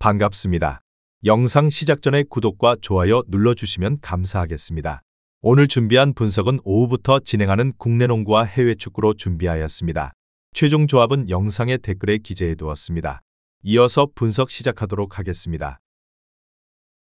반갑습니다. 영상 시작 전에 구독과 좋아요 눌러주시면 감사하겠습니다. 오늘 준비한 분석은 오후부터 진행하는 국내 농구와 해외 축구로 준비하였습니다. 최종 조합은 영상의 댓글에 기재해 두었습니다. 이어서 분석 시작하도록 하겠습니다.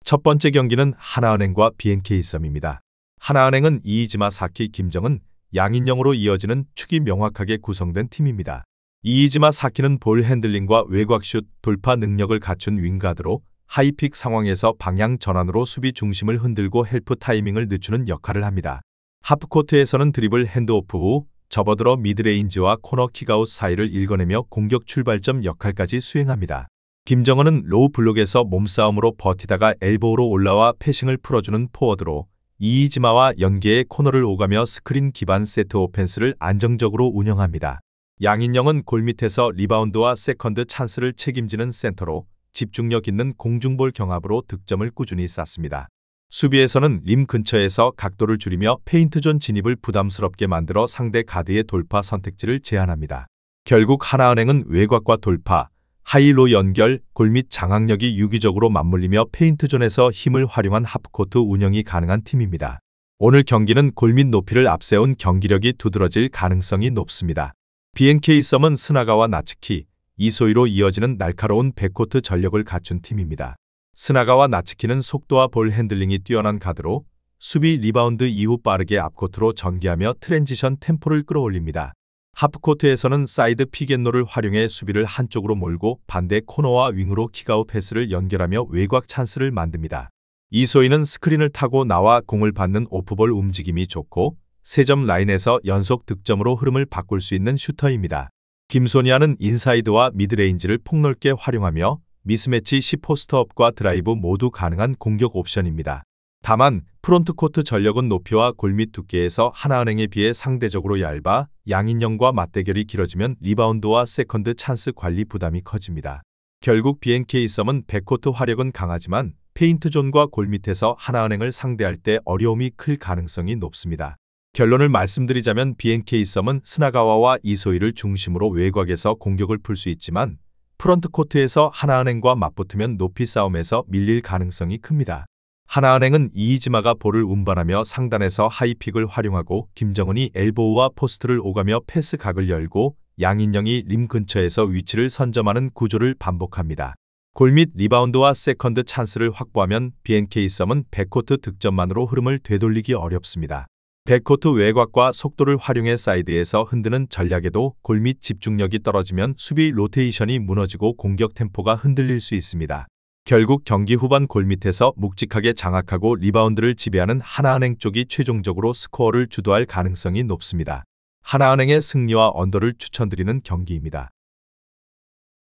첫 번째 경기는 하나은행과 BNK썸입니다. 하나은행은 이이지마, 사키, 김정은, 양인영으로 이어지는 축이 명확하게 구성된 팀입니다. 이이지마, 사키는 볼 핸들링과 외곽슛, 돌파 능력을 갖춘 윙가드로 하이픽 상황에서 방향 전환으로 수비 중심을 흔들고 헬프 타이밍을 늦추는 역할을 합니다. 하프코트에서는 드리블 핸드오프 후 접어들어 미드레인지와 코너 킥아웃 사이를 읽어내며 공격 출발점 역할까지 수행합니다. 김정은은 로우 블록에서 몸싸움으로 버티다가 엘보우로 올라와 패싱을 풀어주는 포워드로 이이지마와 연계의 코너를 오가며 스크린 기반 세트 오펜스를 안정적으로 운영합니다. 양인영은 골밑에서 리바운드와 세컨드 찬스를 책임지는 센터로 집중력 있는 공중볼 경합으로 득점을 꾸준히 쌓습니다. 수비에서는 림 근처에서 각도를 줄이며 페인트존 진입을 부담스럽게 만들어 상대 가드의 돌파 선택지를 제한합니다. 결국 하나은행은 외곽과 돌파, 하이로 연결, 골밑 장악력이 유기적으로 맞물리며 페인트존에서 힘을 활용한 하프코트 운영이 가능한 팀입니다. 오늘 경기는 골밑 높이를 앞세운 경기력이 두드러질 가능성이 높습니다. BNK썸은 스나가와 나츠키, 이소희로 이어지는 날카로운 백코트 전력을 갖춘 팀입니다. 스나가와 나츠키는 속도와 볼 핸들링이 뛰어난 가드로 수비 리바운드 이후 빠르게 앞코트로 전개하며 트랜지션 템포를 끌어올립니다. 하프코트에서는 사이드 픽앤롤을 활용해 수비를 한쪽으로 몰고 반대 코너와 윙으로 킥아웃 패스를 연결하며 외곽 찬스를 만듭니다. 이소희는 스크린을 타고 나와 공을 받는 오프볼 움직임이 좋고 3점 라인에서 연속 득점으로 흐름을 바꿀 수 있는 슈터입니다. 김소니아는 인사이드와 미드레인지를 폭넓게 활용하며 미스매치 시 포스트업과 드라이브 모두 가능한 공격 옵션입니다. 다만 프론트코트 전력은 높이와 골밑 두께에서 하나은행에 비해 상대적으로 얇아 양인영과 맞대결이 길어지면 리바운드와 세컨드 찬스 관리 부담이 커집니다. 결국 BNK썸은 백코트 화력은 강하지만 페인트존과 골밑에서 하나은행을 상대할 때 어려움이 클 가능성이 높습니다. 결론을 말씀드리자면 BNK썸은 스나가와와 이소희를 중심으로 외곽에서 공격을 풀 수 있지만 프런트코트에서 하나은행과 맞붙으면 높이 싸움에서 밀릴 가능성이 큽니다. 하나은행은 이이지마가 볼을 운반하며 상단에서 하이픽을 활용하고 김정은이 엘보우와 포스트를 오가며 패스 각을 열고 양인영이 림 근처에서 위치를 선점하는 구조를 반복합니다. 골밑 리바운드와 세컨드 찬스를 확보하면 BNK썸은 백코트 득점만으로 흐름을 되돌리기 어렵습니다. 백코트 외곽과 속도를 활용해 사이드에서 흔드는 전략에도 골밑 집중력이 떨어지면 수비 로테이션이 무너지고 공격 템포가 흔들릴 수 있습니다. 결국 경기 후반 골밑에서 묵직하게 장악하고 리바운드를 지배하는 하나은행 쪽이 최종적으로 스코어를 주도할 가능성이 높습니다. 하나은행의 승리와 언더를 추천드리는 경기입니다.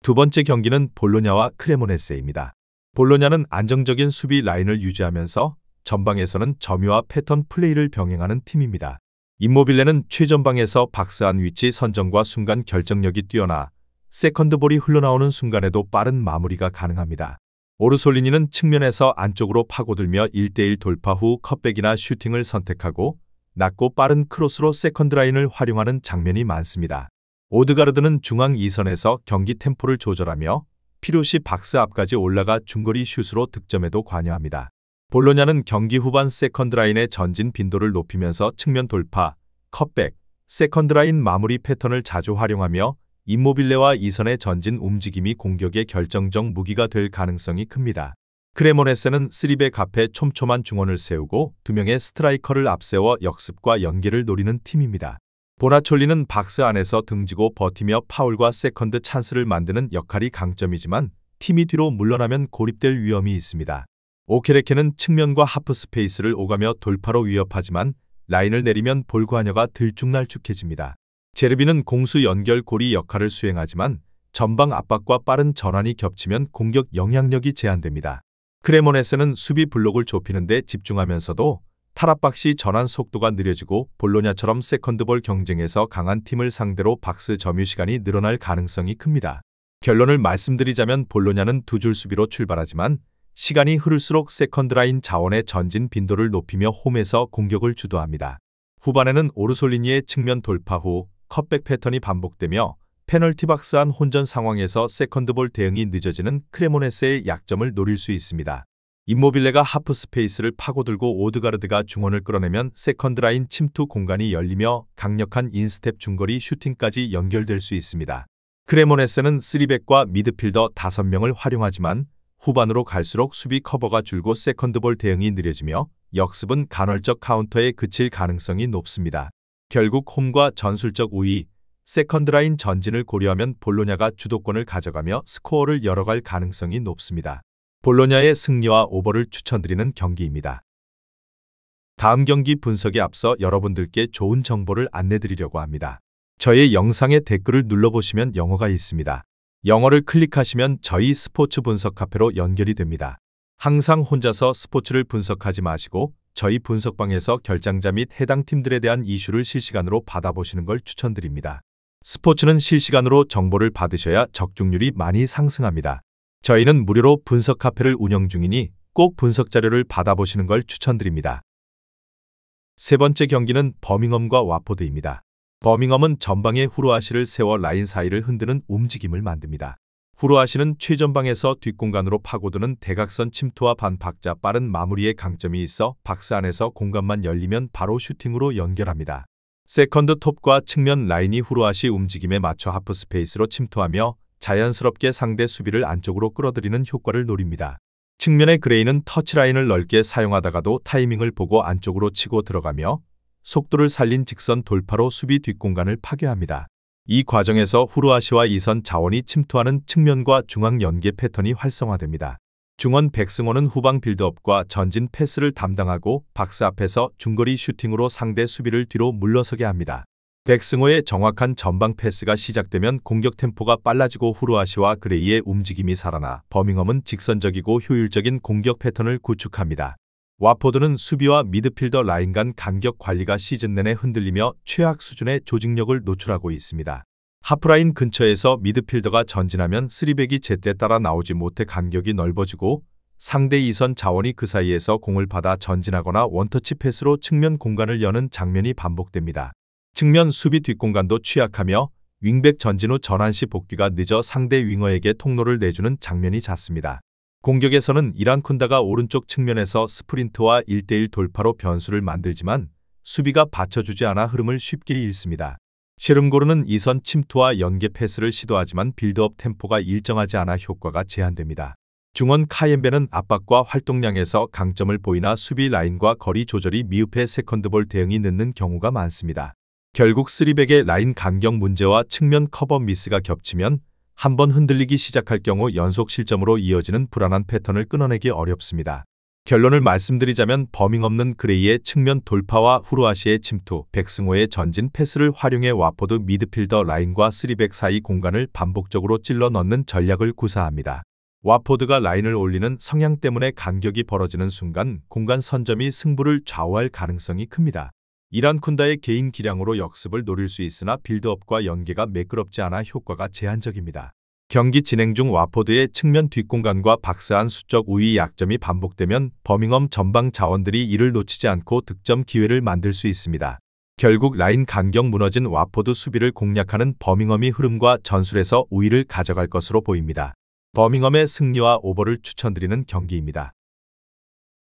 두 번째 경기는 볼로냐와 크레모네세입니다. 볼로냐는 안정적인 수비 라인을 유지하면서 전방에서는 점유와 패턴 플레이를 병행하는 팀입니다. 임모빌레는 최전방에서 박스안 위치 선정과 순간 결정력이 뛰어나 세컨드볼이 흘러나오는 순간에도 빠른 마무리가 가능합니다. 오르솔리니는 측면에서 안쪽으로 파고들며 1대1 돌파 후 컷백이나 슈팅을 선택하고 낮고 빠른 크로스로 세컨드라인을 활용하는 장면이 많습니다. 오드가르드는 중앙 2선에서 경기 템포를 조절하며 필요시 박스 앞까지 올라가 중거리 슛으로 득점에도 관여합니다. 볼로냐는 경기 후반 세컨드라인의 전진 빈도를 높이면서 측면 돌파, 컷백, 세컨드라인 마무리 패턴을 자주 활용하며 임모빌레와 이선의 전진 움직임이 공격의 결정적 무기가 될 가능성이 큽니다. 크레모네세는 3백 앞에 촘촘한 중원을 세우고 2명의 스트라이커를 앞세워 역습과 연계를 노리는 팀입니다. 보나촐리는 박스 안에서 등지고 버티며 파울과 세컨드 찬스를 만드는 역할이 강점이지만 팀이 뒤로 물러나면 고립될 위험이 있습니다. 오케레케는 측면과 하프 스페이스를 오가며 돌파로 위협하지만 라인을 내리면 볼 관여가 들쭉날쭉해집니다. 제르비는 공수 연결 고리 역할을 수행하지만 전방 압박과 빠른 전환이 겹치면 공격 영향력이 제한됩니다. 크레모네세는 수비 블록을 좁히는 데 집중하면서도 탈압박 시 전환 속도가 느려지고 볼로냐처럼 세컨드볼 경쟁에서 강한 팀을 상대로 박스 점유 시간이 늘어날 가능성이 큽니다. 결론을 말씀드리자면 볼로냐는 두 줄 수비로 출발하지만 시간이 흐를수록 세컨드라인 자원의 전진 빈도를 높이며 홈에서 공격을 주도합니다. 후반에는 오르솔리니의 측면 돌파 후 컷백 패턴이 반복되며 페널티박스 안 혼전 상황에서 세컨드볼 대응이 늦어지는 크레모네세의 약점을 노릴 수 있습니다. 임모빌레가 하프 스페이스를 파고들고 오드가르드가 중원을 끌어내면 세컨드 라인 침투 공간이 열리며 강력한 인스텝 중거리 슈팅까지 연결될 수 있습니다. 크레모네세는 3백과 미드필더 5명을 활용하지만 후반으로 갈수록 수비 커버가 줄고 세컨드볼 대응이 느려지며 역습은 간헐적 카운터에 그칠 가능성이 높습니다. 결국 홈과 전술적 우위, 세컨드 라인 전진을 고려하면 볼로냐가 주도권을 가져가며 스코어를 열어갈 가능성이 높습니다. 볼로냐의 승리와 오버를 추천드리는 경기입니다. 다음 경기 분석에 앞서 여러분들께 좋은 정보를 안내드리려고 합니다. 저의 영상에 댓글을 눌러보시면 영어가 있습니다. 영어를 클릭하시면 저희 스포츠 분석 카페로 연결이 됩니다. 항상 혼자서 스포츠를 분석하지 마시고 저희 분석방에서 결장자 및 해당 팀들에 대한 이슈를 실시간으로 받아보시는 걸 추천드립니다. 스포츠는 실시간으로 정보를 받으셔야 적중률이 많이 상승합니다. 저희는 무료로 분석 카페를 운영 중이니 꼭 분석 자료를 받아보시는 걸 추천드립니다. 세 번째 경기는 버밍엄과 와포드입니다. 버밍엄은 전방에 후루아시를 세워 라인 사이를 흔드는 움직임을 만듭니다. 후루아시는 최전방에서 뒷공간으로 파고드는 대각선 침투와 반박자 빠른 마무리에 강점이 있어 박스 안에서 공간만 열리면 바로 슈팅으로 연결합니다. 세컨드 톱과 측면 라인이 후루아시 움직임에 맞춰 하프 스페이스로 침투하며 자연스럽게 상대 수비를 안쪽으로 끌어들이는 효과를 노립니다. 측면의 그레이는 터치라인을 넓게 사용하다가도 타이밍을 보고 안쪽으로 치고 들어가며 속도를 살린 직선 돌파로 수비 뒷공간을 파괴합니다. 이 과정에서 후루아시와 이선 자원이 침투하는 측면과 중앙 연계 패턴이 활성화됩니다. 중원 백승호는 후방 빌드업과 전진 패스를 담당하고 박스 앞에서 중거리 슈팅으로 상대 수비를 뒤로 물러서게 합니다. 백승호의 정확한 전방 패스가 시작되면 공격 템포가 빨라지고 후루아시와 그레이의 움직임이 살아나 버밍엄은 직선적이고 효율적인 공격 패턴을 구축합니다. 와포드는 수비와 미드필더 라인 간 간격 관리가 시즌 내내 흔들리며 최악 수준의 조직력을 노출하고 있습니다. 하프라인 근처에서 미드필더가 전진하면 3백이 제때 따라 나오지 못해 간격이 넓어지고 상대 이선 자원이 그 사이에서 공을 받아 전진하거나 원터치 패스로 측면 공간을 여는 장면이 반복됩니다. 측면 수비 뒷공간도 취약하며 윙백 전진 후 전환 시 복귀가 늦어 상대 윙어에게 통로를 내주는 장면이 잦습니다. 공격에서는 이란쿤다가 오른쪽 측면에서 스프린트와 1대1 돌파로 변수를 만들지만 수비가 받쳐주지 않아 흐름을 쉽게 잃습니다. 셰름고르는 이선 침투와 연계 패스를 시도하지만 빌드업 템포가 일정하지 않아 효과가 제한됩니다. 중원 카옌베는 압박과 활동량에서 강점을 보이나 수비 라인과 거리 조절이 미흡해 세컨드볼 대응이 늦는 경우가 많습니다. 결국 3백의 라인 간격 문제와 측면 커버 미스가 겹치면 한번 흔들리기 시작할 경우 연속 실점으로 이어지는 불안한 패턴을 끊어내기 어렵습니다. 결론을 말씀드리자면 버밍엄는 그레이의 측면 돌파와 후루아시의 침투, 백승호의 전진 패스를 활용해 와포드 미드필더 라인과 3백 사이 공간을 반복적으로 찔러 넣는 전략을 구사합니다. 와포드가 라인을 올리는 성향 때문에 간격이 벌어지는 순간 공간 선점이 승부를 좌우할 가능성이 큽니다. 이란쿤다의 개인 기량으로 역습을 노릴 수 있으나 빌드업과 연계가 매끄럽지 않아 효과가 제한적입니다. 경기 진행 중 와포드의 측면 뒷공간과 박스 안 수적 우위 약점이 반복되면 버밍엄 전방 자원들이 이를 놓치지 않고 득점 기회를 만들 수 있습니다. 결국 라인 간격 무너진 와포드 수비를 공략하는 버밍엄이 흐름과 전술에서 우위를 가져갈 것으로 보입니다. 버밍엄의 승리와 오버를 추천드리는 경기입니다.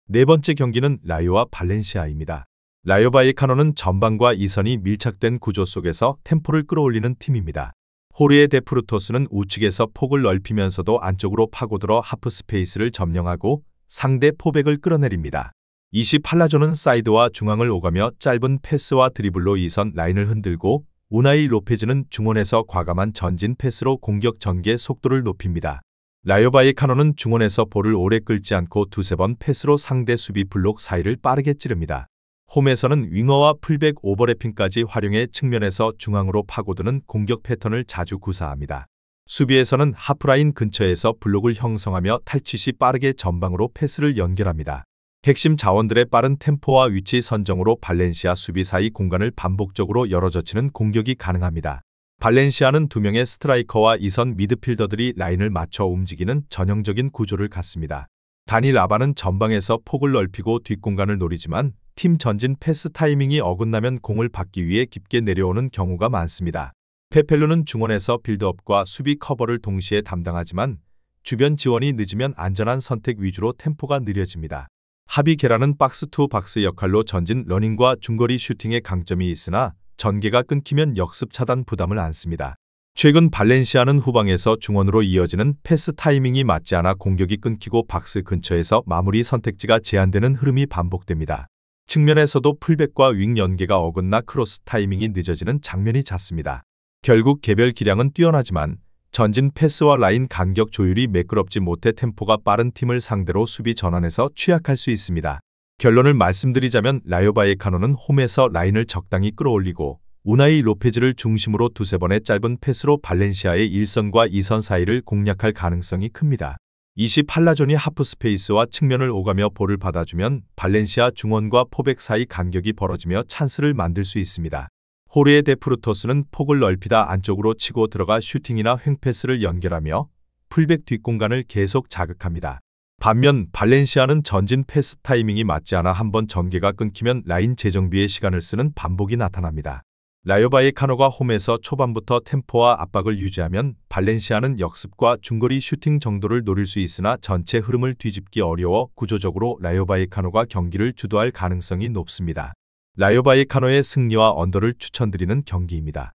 네 번째 경기는 라요와 발렌시아입니다. 라요 바이에카노는 전방과 이선이 밀착된 구조 속에서 템포를 끌어올리는 팀입니다. 호르헤 데 프루토스는 우측에서 폭을 넓히면서도 안쪽으로 파고들어 하프 스페이스를 점령하고 상대 포백을 끌어내립니다. 28라조는 사이드와 중앙을 오가며 짧은 패스와 드리블로 이선 라인을 흔들고 우나이 로페즈는 중원에서 과감한 전진 패스로 공격 전개 속도를 높입니다. 라요 바이에카노는 중원에서 볼을 오래 끌지 않고 두세 번 패스로 상대 수비 블록 사이를 빠르게 찌릅니다. 홈에서는 윙어와 풀백 오버래핑까지 활용해 측면에서 중앙으로 파고드는 공격 패턴을 자주 구사합니다. 수비에서는 하프라인 근처에서 블록을 형성하며 탈취 시 빠르게 전방으로 패스를 연결합니다. 핵심 자원들의 빠른 템포와 위치 선정으로 발렌시아 수비 사이 공간을 반복적으로 열어젖히는 공격이 가능합니다. 발렌시아는 2명의 스트라이커와 이선 미드필더들이 라인을 맞춰 움직이는 전형적인 구조를 갖습니다. 다니 라바는 전방에서 폭을 넓히고 뒷공간을 노리지만 팀 전진 패스 타이밍이 어긋나면 공을 받기 위해 깊게 내려오는 경우가 많습니다. 페펠루는 중원에서 빌드업과 수비 커버를 동시에 담당하지만 주변 지원이 늦으면 안전한 선택 위주로 템포가 느려집니다. 하비 게라는 박스 투 박스 역할로 전진 러닝과 중거리 슈팅에 강점이 있으나 전개가 끊기면 역습 차단 부담을 안습니다. 최근 발렌시아는 후방에서 중원으로 이어지는 패스 타이밍이 맞지 않아 공격이 끊기고 박스 근처에서 마무리 선택지가 제한되는 흐름이 반복됩니다. 측면에서도 풀백과 윙 연계가 어긋나 크로스 타이밍이 늦어지는 장면이 잦습니다. 결국 개별 기량은 뛰어나지만 전진 패스와 라인 간격 조율이 매끄럽지 못해 템포가 빠른 팀을 상대로 수비 전환에서 취약할 수 있습니다. 결론을 말씀드리자면 라요 바이에카노는 홈에서 라인을 적당히 끌어올리고 우나이 로페즈를 중심으로 두세 번의 짧은 패스로 발렌시아의 1선과 2선 사이를 공략할 가능성이 큽니다. 28라존이 하프 스페이스와 측면을 오가며 볼을 받아주면 발렌시아 중원과 포백 사이 간격이 벌어지며 찬스를 만들 수 있습니다. 호르에 데 프루토스는 폭을 넓히다 안쪽으로 치고 들어가 슈팅이나 횡패스를 연결하며 풀백 뒷공간을 계속 자극합니다. 반면 발렌시아는 전진 패스 타이밍이 맞지 않아 한번 전개가 끊기면 라인 재정비에 시간을 쓰는 반복이 나타납니다. 라요 바이에카노가 홈에서 초반부터 템포와 압박을 유지하면 발렌시아는 역습과 중거리 슈팅 정도를 노릴 수 있으나 전체 흐름을 뒤집기 어려워 구조적으로 라요 바이에카노가 경기를 주도할 가능성이 높습니다. 라요 바이에카노의 승리와 언더를 추천드리는 경기입니다.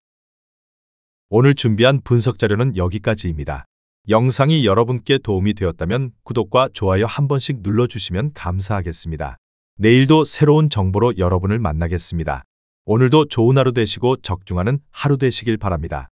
오늘 준비한 분석 자료는 여기까지입니다. 영상이 여러분께 도움이 되었다면 구독과 좋아요 한 번씩 눌러주시면 감사하겠습니다. 내일도 새로운 정보로 여러분을 만나겠습니다. 오늘도 좋은 하루 되시고 적중하는 하루 되시길 바랍니다.